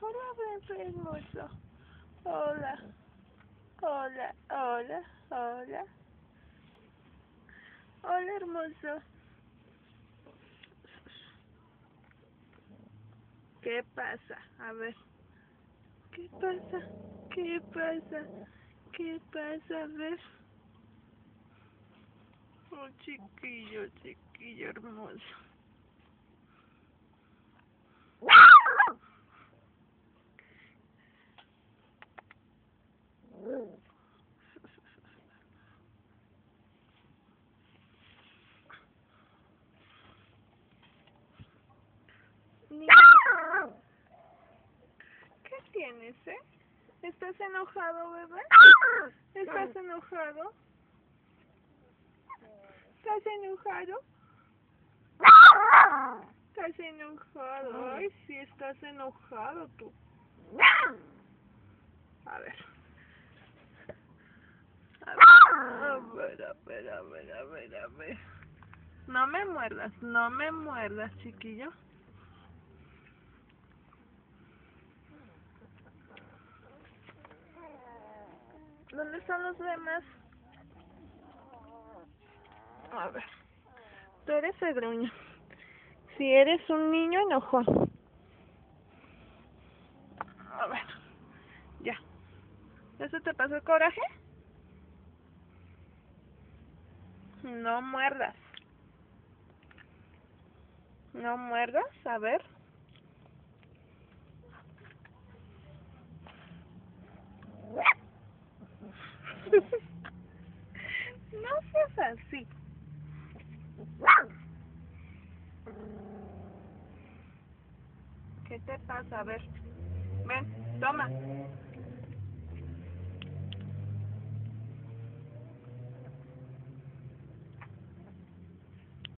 Hola, bebé hermoso. Hola. Hola, hola, hola. Hola, hermoso. ¿Qué pasa? A ver. ¿Qué pasa? ¿Qué pasa? ¿Qué pasa? A ver. Oh, chiquillo, chiquillo hermoso. ¿Qué tienes, ¿Estás enojado, bebé? ¿Estás enojado? ¿Estás enojado? ¿Estás enojado? Ay, sí, estás enojado tú. A ver. A ver. No me muerdas, chiquillo. ¿Dónde están los demás? A ver. Tú eres el gruño. Si eres un niño enojón. A ver. Ya. ¿Ya se te pasó el coraje? No muerdas. No muerdas, a ver. No seas así. ¿Qué te pasa? A ver. Ven, toma.